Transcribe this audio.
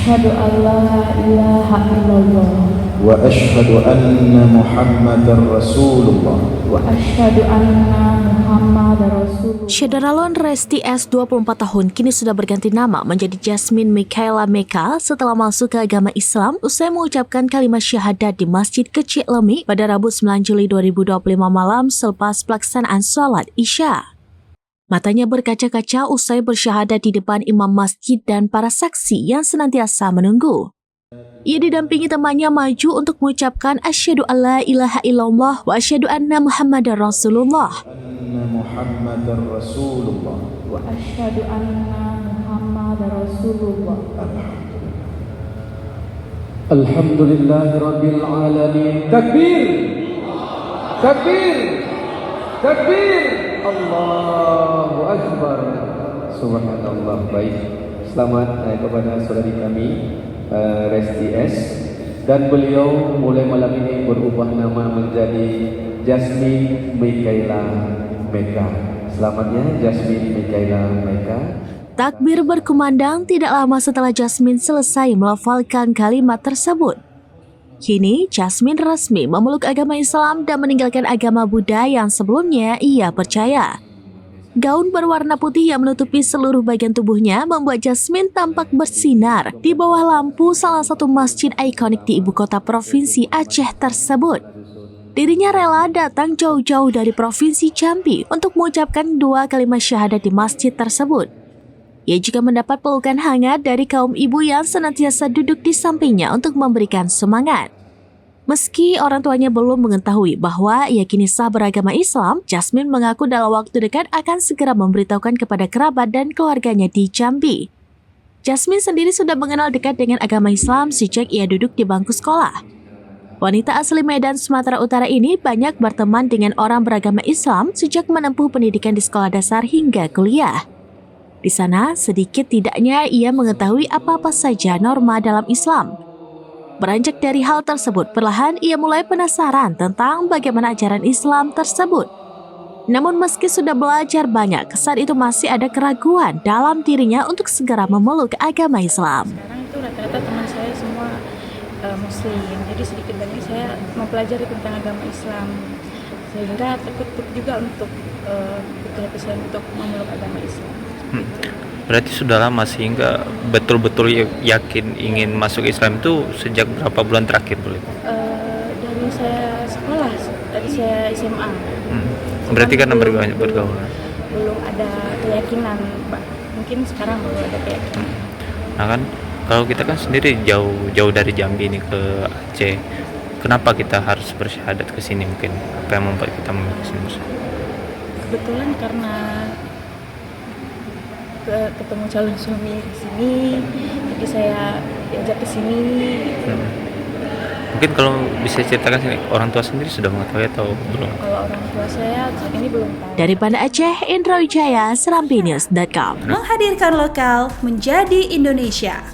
Asyhadu an la ilaha illallah wa asyhadu anna Muhammadar Rasulullah. wa asyhadu anna Muhammadar Rasulullah. Syederalon Resti S 24 tahun kini sudah berganti nama menjadi Jasmine Michaela Meka setelah masuk ke agama Islam usai mengucapkan kalimat syahadat di Masjid Kecil Lemi pada Rabu 9 Juli 2025 malam selepas pelaksanaan sholat Isya. Matanya berkaca-kaca usai bersyahadat di depan imam masjid dan para saksi yang senantiasa menunggu. Ia didampingi temannya maju untuk mengucapkan asyhadu alla ilaha illallah wa asyhadu anna Muhammadar Rasulullah. Anna Muhammadar Rasulullah. Wa asyhadu anna Muhammadar Rasulullah. Alhamdulillahirabbil alamin. Takbir. Takbir. Takbir. Allahu akbar. Subhanallah. Baik. Selamat kepada saudari kami Resti S, dan beliau mulai malam ini berubah nama menjadi Jasmine Michaela Meka. Selamatnya Jasmine Michaela Meka. Takbir berkumandang tidak lama setelah Jasmine selesai melafalkan kalimat tersebut. Kini Jasmine resmi memeluk agama Islam dan meninggalkan agama Buddha yang sebelumnya ia percaya. Gaun berwarna putih yang menutupi seluruh bagian tubuhnya membuat Jasmine tampak bersinar di bawah lampu salah satu masjid ikonik di ibu kota provinsi Aceh tersebut. Dirinya rela datang jauh-jauh dari provinsi Jambi untuk mengucapkan 2 kalimat syahadat di masjid tersebut. Ia juga mendapat pelukan hangat dari kaum ibu yang senantiasa duduk di sampingnya untuk memberikan semangat. Meski orang tuanya belum mengetahui bahwa ia kini sah beragama Islam, Jasmine mengaku dalam waktu dekat akan segera memberitahukan kepada kerabat dan keluarganya di Jambi. Jasmine sendiri sudah mengenal dekat dengan agama Islam sejak ia duduk di bangku sekolah. Wanita asli Medan, Sumatera Utara ini banyak berteman dengan orang beragama Islam sejak menempuh pendidikan di sekolah dasar hingga kuliah. Di sana, sedikit tidaknya ia mengetahui apa-apa saja norma dalam Islam. Beranjak dari hal tersebut, perlahan ia mulai penasaran tentang bagaimana ajaran Islam tersebut. Namun meski sudah belajar banyak, saat itu masih ada keraguan dalam dirinya untuk segera memeluk agama Islam. Sekarang itu rata-rata teman saya semua Muslim, jadi sedikit banyak saya mempelajari tentang agama Islam, sehingga takut juga untuk hati saya untuk memeluk agama Islam. Berarti sudah lama sehingga betul-betul yakin ingin masuk Islam itu sejak berapa bulan terakhir boleh? Dari saya sekolah, dari saya SMA. Berarti karena bergaul. Belum ada keyakinan, Pak. Mungkin sekarang baru ada keyakinan. Nah kan, kalau kita kan sendiri jauh dari Jambi ini ke Aceh, kenapa kita harus bersyahadat ke sini mungkin? Apa yang membuat kita memilih sini? Kebetulan karena ketemu calon suami di sini, jadi saya diajak ke sini. Mungkin kalau bisa ceritakan sini, orang tua sendiri sudah mengetahui atau belum? Kalau orang tua saya saat ini belum tahu. Dari Banda Aceh, Indra Wijaya, serampinews.com. Menghadirkan lokal menjadi Indonesia.